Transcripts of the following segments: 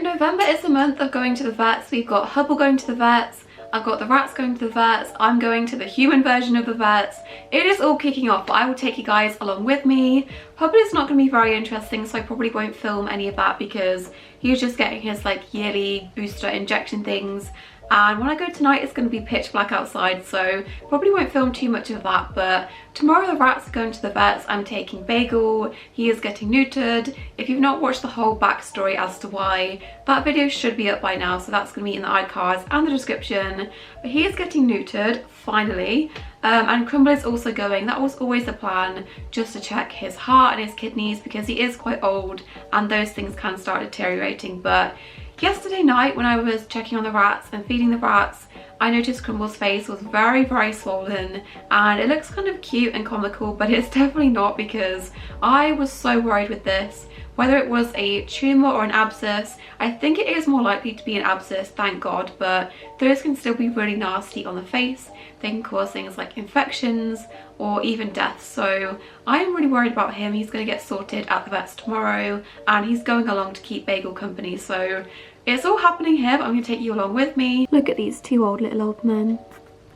November is the month of going to the vets. We've got Hubble going to the vets, I've got the rats going to the vets, I'm going to the human version of the vets. It is all kicking off, but I will take you guys along with me. Hubble is not going to be very interesting, so I probably won't film any of that because he's just getting his like yearly booster injection things. And when I go tonight, it's going to be pitch black outside, so probably won't film too much of that. But tomorrow the rats are going to the vets. I'm taking Bagel. He is getting neutered. If you've not watched the whole backstory as to why, that video should be up by now, so that's going to be in the iCards and the description. But he is getting neutered, finally. And Crumble is also going. That was always the plan, just to check his heart and his kidneys because he is quite old and those things can start deteriorating. But yesterday night when I was checking on the rats and feeding the rats, I noticed Crumble's face was very swollen, and it looks kind of cute and comical, but it's definitely not because I was so worried with this. Whether it was a tumour or an abscess, I think it is more likely to be an abscess, thank God, but those can still be really nasty on the face. They can cause things like infections or even death, so I'm really worried about him. He's going to get sorted at the vets tomorrow, and he's going along to keep Bagel company, so it's all happening here, but I'm going to take you along with me. Look at these two little old men.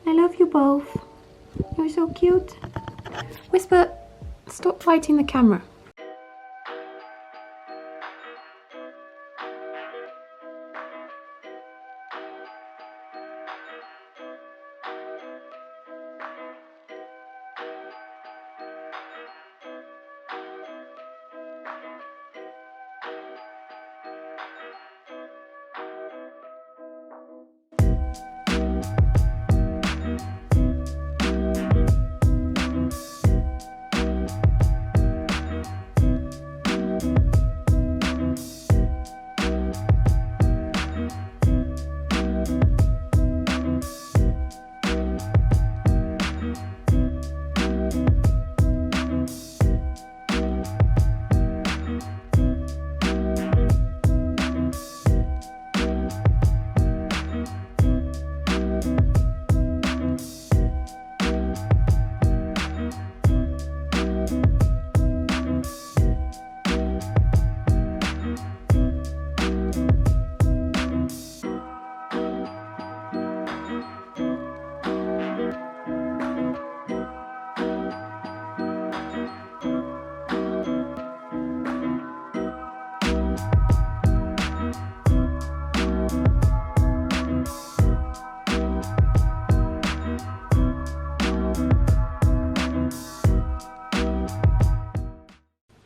I love you both. You're so cute. Whisper, stop fighting the camera.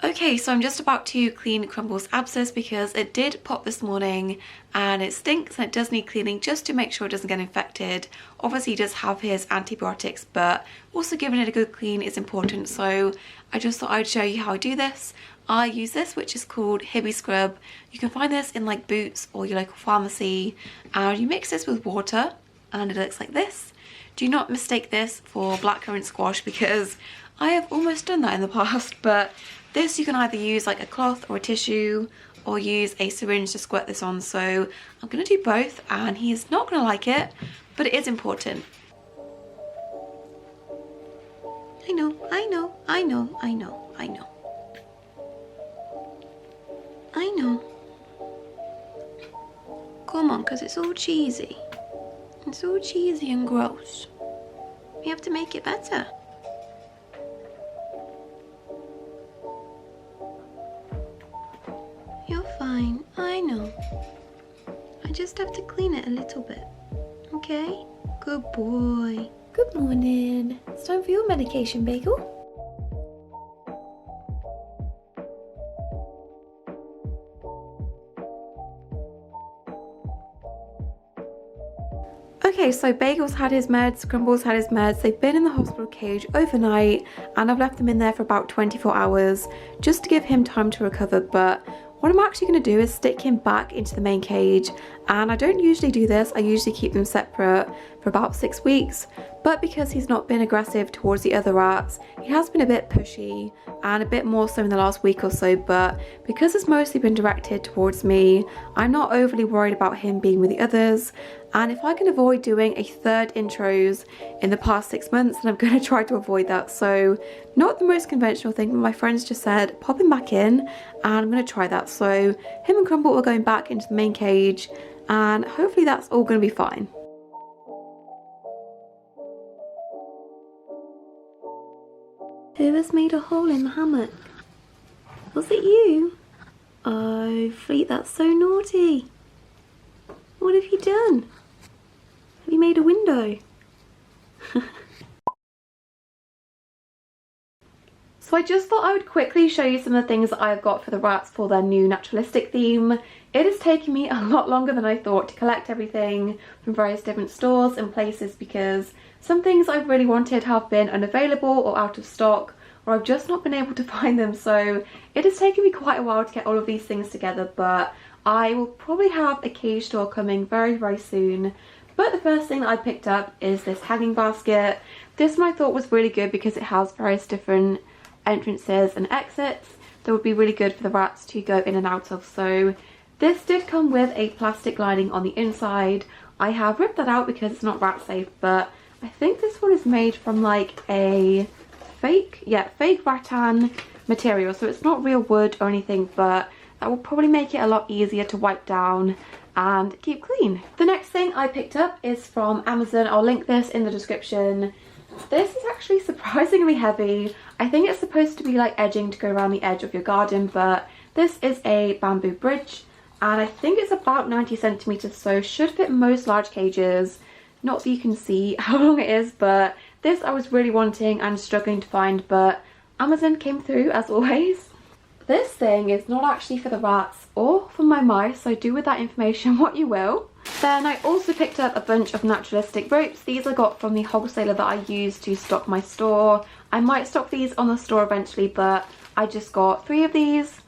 Okay, so I'm just about to clean Crumble's abscess because it did pop this morning and it stinks and it does need cleaning just to make sure it doesn't get infected. Obviously he does have his antibiotics, but also giving it a good clean is important, so I just thought I'd show you how I do this. I use this, which is called Hibby Scrub. You can find this in like Boots or your local pharmacy, and you mix this with water and it looks like this. Do not mistake this for blackcurrant squash because I have almost done that in the past, but this you can either use like a cloth or a tissue or use a syringe to squirt this on, so I'm going to do both and he is not going to like it, but it is important. I know. Come on, because it's all cheesy. It's all cheesy and gross. We have to make it better. You're fine, I know. I just have to clean it a little bit, okay? Good boy. Good morning. It's time for your medication, Bagel. Okay, so Bagel's had his meds, Crumble's had his meds. They've been in the hospital cage overnight and I've left them in there for about 24 hours just to give him time to recover. But what I'm actually going to do is stick him back into the main cage and I don't usually do this. I usually keep them separate for about 6 weeks, but because he's not been aggressive towards the other rats, he has been a bit pushy and a bit more so in the last week or so, but because it's mostly been directed towards me, I'm not overly worried about him being with the others. And if I can avoid doing a third intros in the past 6 months, then I'm going to try to avoid that. So not the most conventional thing, but my friends just said pop him back in, and I'm going to try that. So him and Crumble are going back into the main cage, and hopefully that's all going to be fine. Who has made a hole in the hammock? Was it you? Oh, Fleet, that's so naughty. What have you done? Have you made a window? So I just thought I would quickly show you some of the things that I've got for the rats for their new naturalistic theme. It has taken me a lot longer than I thought to collect everything from various different stores and places, because some things I've really wanted have been unavailable or out of stock, or I've just not been able to find them. So it has taken me quite a while to get all of these things together, but I will probably have a cage store coming very, very soon. But the first thing that I picked up is this hanging basket. This one I thought was really good because it has various different entrances and exits that would be really good for the rats to go in and out of. So this did come with a plastic lining on the inside. I have ripped that out because it's not rat safe, but I think this one is made from like a fake rattan material, so it's not real wood or anything, but that will probably make it a lot easier to wipe down and keep clean. The next thing I picked up is from Amazon. I'll link this in the description. This is actually surprisingly heavy. I think it's supposed to be like edging to go around the edge of your garden, but this is a bamboo bridge, and I think it's about 90 centimeters, so should fit most large cages. Not that you can see how long it is, but this I was really wanting and struggling to find, but Amazon came through as always. This thing is not actually for the rats or for my mice, so do with that information what you will. Then I also picked up a bunch of naturalistic ropes. These I got from the wholesaler that I use to stock my store. I might stock these on the store eventually, but I just got 3 of these.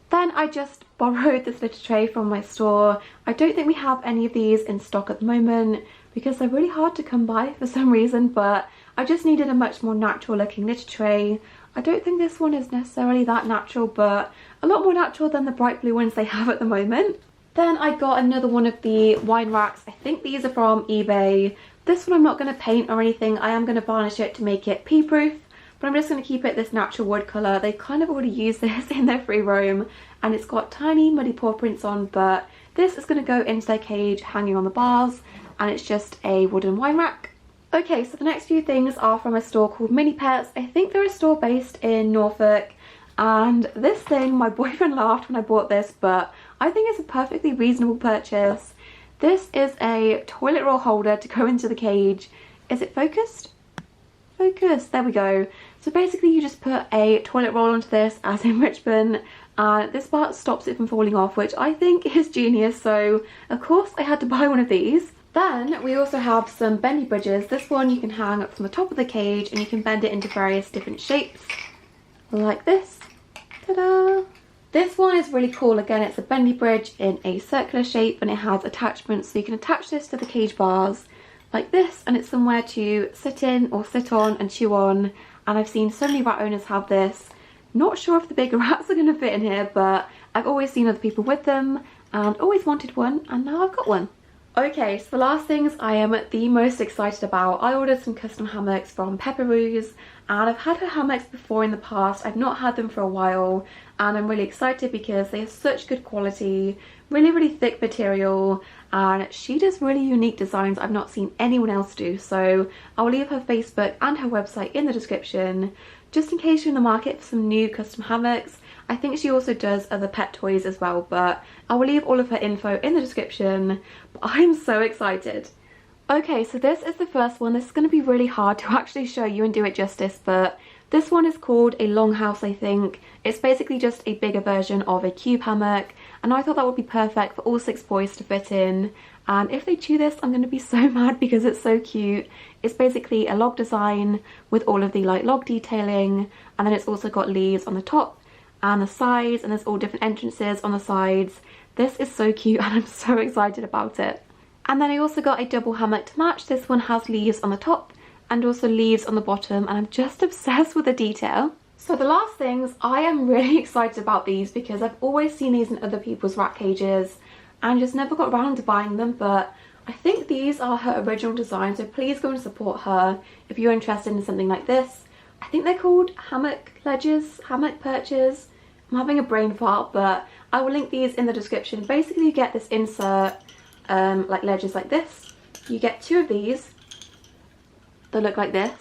Then I just borrowed this litter tray from my store. I don't think we have any of these in stock at the moment because they're really hard to come by for some reason, but I just needed a much more natural looking litter tray. I don't think this one is necessarily that natural, but a lot more natural than the bright blue ones they have at the moment. Then I got another one of the wine racks. I think these are from eBay. This one I'm not going to paint or anything. I am going to varnish it to make it pea proof, but I'm just going to keep it this natural wood colour. They kind of already used this in their free roam, and it's got tiny muddy paw prints on, but this is going to go into their cage hanging on the bars, and it's just a wooden wine rack. Okay, so the next few things are from a store called Mini Pets. I think they're a store based in Norfolk, and this thing, my boyfriend laughed when I bought this, but I think it's a perfectly reasonable purchase. This is a toilet roll holder to go into the cage. Is it focused? Focus, there we go. So basically you just put a toilet roll onto this as in Richmond, and this part stops it from falling off, which I think is genius, so of course I had to buy one of these. Then we also have some bendy bridges. This one you can hang up from the top of the cage and you can bend it into various different shapes, like this. Ta-da! This one is really cool. Again, it's a bendy bridge in a circular shape, and it has attachments, so you can attach this to the cage bars like this, and it's somewhere to sit in or sit on and chew on. And I've seen so many rat owners have this. Not sure if the bigger rats are going to fit in here, but I've always seen other people with them and always wanted one, and now I've got one. Okay, so the last things I am the most excited about, I ordered some custom hammocks from Peppercorn, and I've had her hammocks before in the past. I've not had them for a while, and I'm really excited because they have such good quality, really thick material, and she does really unique designs I've not seen anyone else do. So I'll leave her Facebook and her website in the description, just in case you're in the market for some new custom hammocks. I think she also does other pet toys as well, but I will leave all of her info in the description. But I'm so excited. Okay, so this is the first one. This is going to be really hard to actually show you and do it justice, but this one is called a longhouse, I think. It's basically just a bigger version of a cube hammock, and I thought that would be perfect for all 6 boys to fit in. And if they chew this, I'm going to be so mad because it's so cute. It's basically a log design with all of the like log detailing, and then it's also got leaves on the top. and the sides, and there's all different entrances on the sides. This is so cute and I'm so excited about it. And then I also got a double hammock to match. This one has leaves on the top and also leaves on the bottom, and I'm just obsessed with the detail. So the last things, I am really excited about these because I've always seen these in other people's rat cages and just never got around to buying them, but I think these are her original design, so please go and support her if you're interested in something like this. I think they're called hammock ledges, hammock perches. I'm having a brain fart, but I will link these in the description. Basically you get this insert, like ledges like this. You get 2 of these that look like this,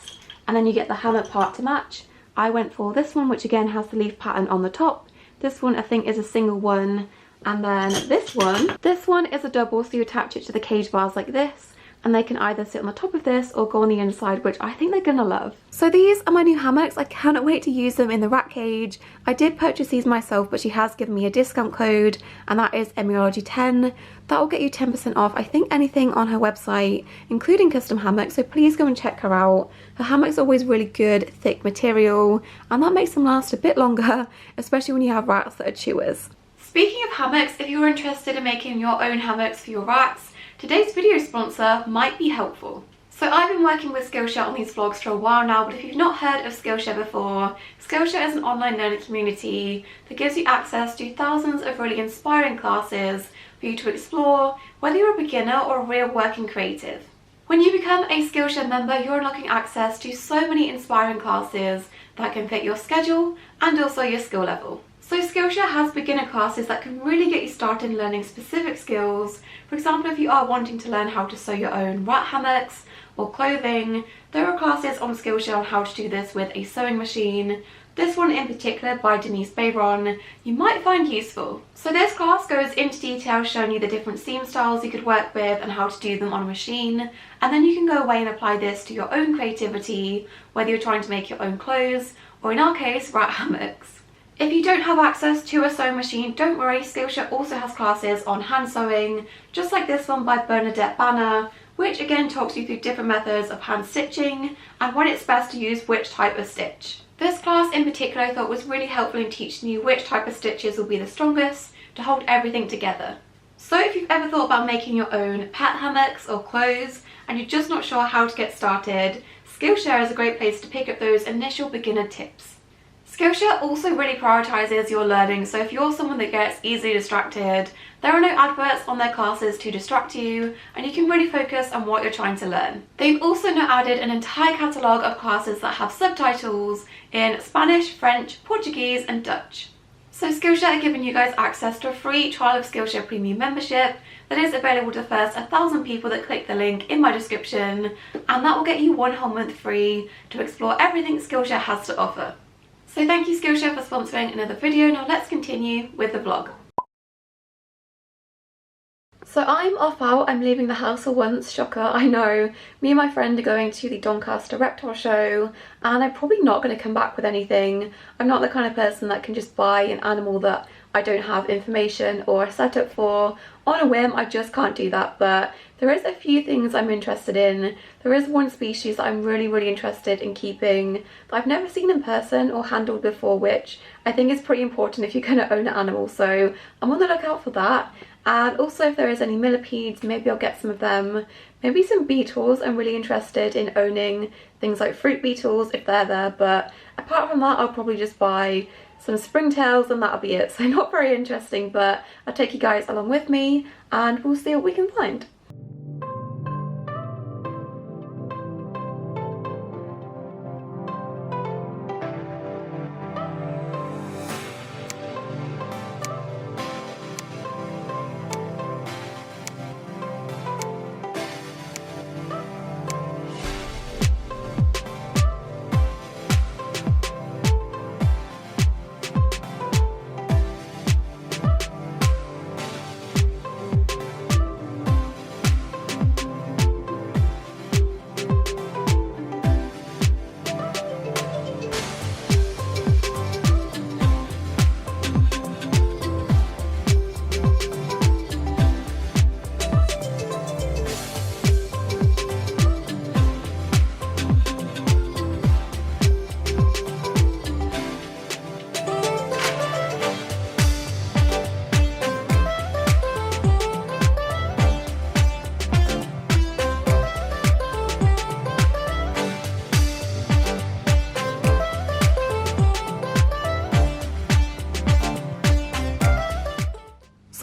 and then you get the hammock part to match. I went for this one, which again has the leaf pattern on the top. This one I think is a single one, and then this one is a double, so you attach it to the cage bars like this, and they can either sit on the top of this or go on the inside, which I think they're gonna love. So these are my new hammocks. I cannot wait to use them in the rat cage. I did purchase these myself, but she has given me a discount code, and that is Emiology10. That will get you 10% off, I think, anything on her website, including custom hammocks, so please go and check her out. Her hammocks are always really good, thick material, and that makes them last a bit longer, especially when you have rats that are chewers. Speaking of hammocks, if you're interested in making your own hammocks for your rats, today's video sponsor might be helpful. So I've been working with Skillshare on these vlogs for a while now, but if you've not heard of Skillshare before, Skillshare is an online learning community that gives you access to thousands of really inspiring classes for you to explore, whether you're a beginner or a real working creative. When you become a Skillshare member, you're unlocking access to so many inspiring classes that can fit your schedule and also your skill level. So Skillshare has beginner classes that can really get you started in learning specific skills. For example, if you are wanting to learn how to sew your own rat hammocks or clothing, there are classes on Skillshare on how to do this with a sewing machine. This one in particular by Denise Bayron you might find useful. So this class goes into detail showing you the different seam styles you could work with and how to do them on a machine, and then you can go away and apply this to your own creativity, whether you're trying to make your own clothes or, in our case, rat hammocks. If you don't have access to a sewing machine, don't worry, Skillshare also has classes on hand sewing, just like this one by Bernadette Banner, which again talks you through different methods of hand stitching and when it's best to use which type of stitch. This class in particular I thought was really helpful in teaching you which type of stitches will be the strongest to hold everything together. So if you've ever thought about making your own pet hammocks or clothes and you're just not sure how to get started, Skillshare is a great place to pick up those initial beginner tips. Skillshare also really prioritises your learning, so if you're someone that gets easily distracted, there are no adverts on their classes to distract you, and you can really focus on what you're trying to learn. They've also now added an entire catalogue of classes that have subtitles in Spanish, French, Portuguese and Dutch. So Skillshare are giving you guys access to a free trial of Skillshare Premium membership that is available to the first 1,000 people that click the link in my description, and that will get you 1 whole month free to explore everything Skillshare has to offer. So thank you Skillshare for sponsoring another video. Now let's continue with the vlog. So I'm off out, I'm leaving the house for once, shocker, I know. Me and my friend are going to the Doncaster Reptile show, and I'm probably not going to come back with anything. I'm not the kind of person that can just buy an animal that I don't have information or a setup for on a whim. I just can't do that, but there is a few things I'm interested in. There is one species that I'm really interested in keeping that I've never seen in person or handled before, which I think is pretty important if you're going to own an animal, so I'm on the lookout for that. And also if there is any millipedes, maybe I'll get some of them. Maybe some beetles. I'm really interested in owning things like fruit beetles if they're there, but apart from that I'll probably just buy some springtails and that'll be it. So not very interesting, but I'll take you guys along with me and we'll see what we can find.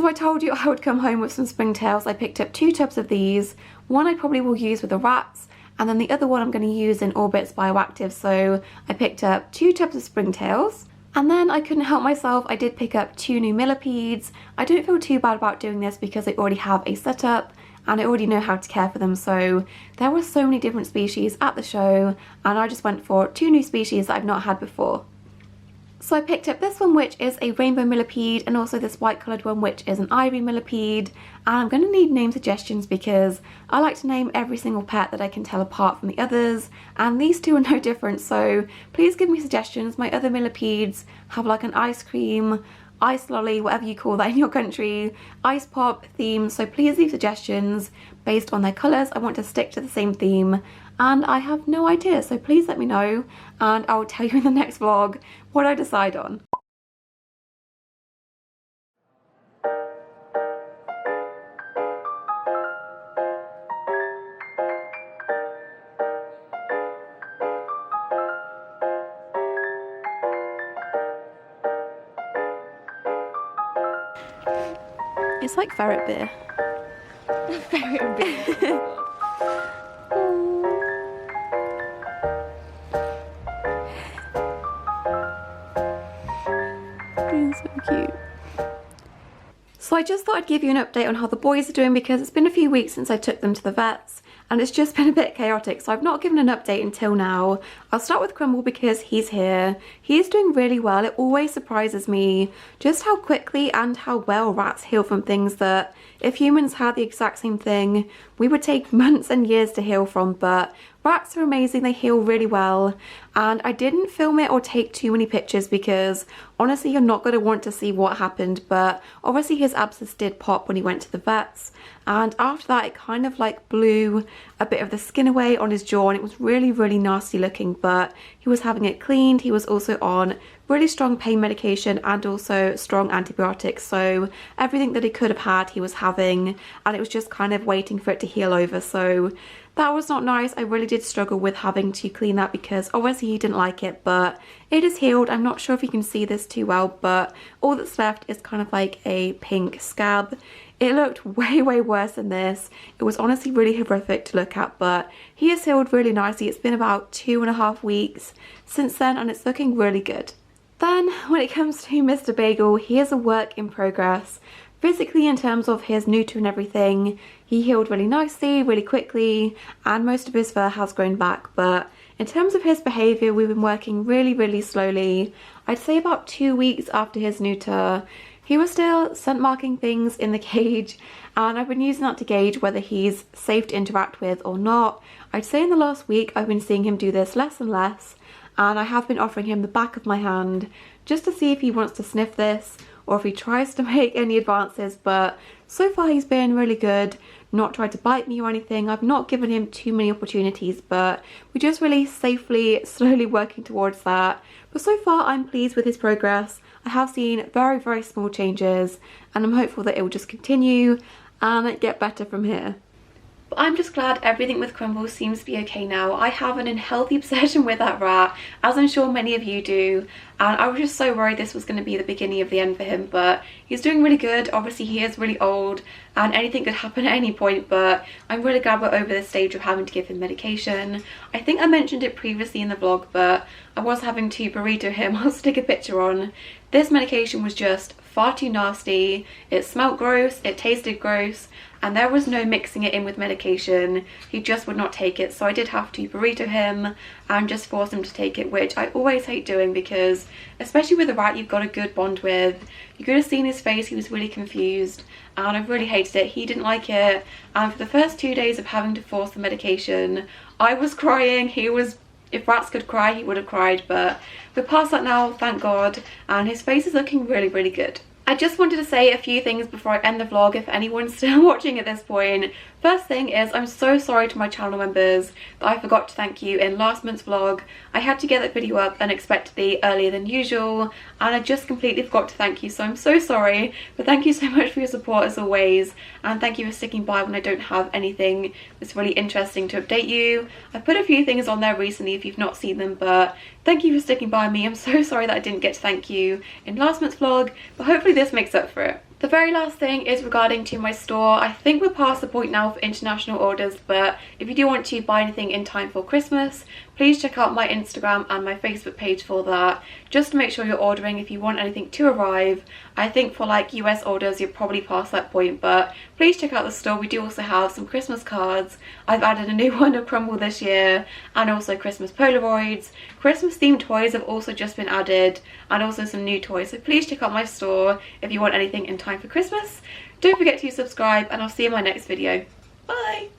So I told you I would come home with some springtails. I picked up 2 tubs of these. One I probably will use with the rats, and then the other one I'm going to use in Orbit's Bioactive. So I picked up 2 tubs of springtails. And then I couldn't help myself, I did pick up 2 new millipedes. I don't feel too bad about doing this because I already have a setup and I already know how to care for them. So there were so many different species at the show and I just went for 2 new species that I've not had before. So I picked up this one, which is a rainbow millipede, and also this white coloured one, which is an ivory millipede. And I'm going to need name suggestions because I like to name every single pet that I can tell apart from the others, and these 2 are no different, so please give me suggestions. My other millipedes have like an ice cream, ice lolly, whatever you call that in your country, ice pop theme, so please leave suggestions based on their colours. I want to stick to the same theme and I have no idea, so please let me know and I'll tell you in the next vlog what I decide on. It's like ferret beer. Ferret beer. So cute. So I just thought I'd give you an update on how the boys are doing because it's been a few weeks since I took them to the vets and it's just been a bit chaotic, so I've not given an update until now. I'll start with Crumble because he's here. He's doing really well. It always surprises me just how quickly and how well rats heal from things that if humans had the exact same thing we would take months and years to heal from, but rats are amazing, they heal really well. And I didn't film it or take too many pictures because honestly you're not going to want to see what happened, but obviously his abscess did pop when he went to the vets, and after that it kind of like blew a bit of the skin away on his jaw and it was really nasty looking, but he was having it cleaned. He was also on really strong pain medication and also strong antibiotics, so everything that he could have had he was having, and it was just kind of waiting for it to heal over. So that was not nice. I really did struggle with having to clean that because obviously he didn't like it, but it is healed. I'm not sure if you can see this too well, but all that's left is kind of like a pink scab. It looked way worse than this. It was honestly really horrific to look at, but he has healed really nicely. It's been about 2.5 weeks since then and it's looking really good. Then when it comes to Mr. Bagel, he is a work in progress. Physically, in terms of his neuter and everything, he healed really nicely, really quickly, and most of his fur has grown back. But in terms of his behaviour, we've been working really slowly. I'd say about 2 weeks after his neuter, he was still scent marking things in the cage, and I've been using that to gauge whether he's safe to interact with or not. I'd say in the last week I've been seeing him do this less and less, and I have been offering him the back of my hand just to see if he wants to sniff this or if he tries to make any advances, but so far he's been really good, not tried to bite me or anything. I've not given him too many opportunities, but we're just really safely, slowly working towards that. But so far I'm pleased with his progress. I have seen very small changes and I'm hopeful that it will just continue and get better from here. But I'm just glad everything with Crumble seems to be okay now. I have an unhealthy obsession with that rat, as I'm sure many of you do, and I was just so worried this was going to be the beginning of the end for him, but he's doing really good. Obviously he is really old and anything could happen at any point, but I'm really glad we're over this stage of having to give him medication. I think I mentioned it previously in the vlog, but I was having to burrito him. I'll stick a picture on. This medication was just far too nasty. It smelled gross, it tasted gross, and there was no mixing it in with medication. He just would not take it, so I did have to burrito him and just force him to take it, which I always hate doing because especially with a rat you've got a good bond with. You could have seen his face, he was really confused and I really hated it. He didn't like it, and for the first 2 days of having to force the medication I was crying. He was, if rats could cry he would have cried, but we're past that now, thank God, and his face is looking really good. I just wanted to say a few things before I end the vlog if anyone's still watching at this point. First thing is, I'm so sorry to my channel members that I forgot to thank you in last month's vlog. I had to get that video up unexpectedly earlier than usual and I just completely forgot to thank you, so I'm so sorry. But thank you so much for your support as always, and thank you for sticking by when I don't have anything that's really interesting to update you. I've put a few things on there recently if you've not seen them, but thank you for sticking by me. I'm so sorry that I didn't get to thank you in last month's vlog, but hopefully this makes up for it. The very last thing is regarding to my store. I think we're past the point now for international orders, but if you do want to buy anything in time for Christmas, please check out my Instagram and my Facebook page for that, just to make sure you're ordering if you want anything to arrive. I think for like US orders you're probably past that point, but please check out the store. We do also have some Christmas cards. I've added a new one of Crumble this year, and also Christmas Polaroids. Christmas themed toys have also just been added, and also some new toys, so please check out my store if you want anything in time for Christmas. Don't forget to subscribe, and I'll see you in my next video. Bye!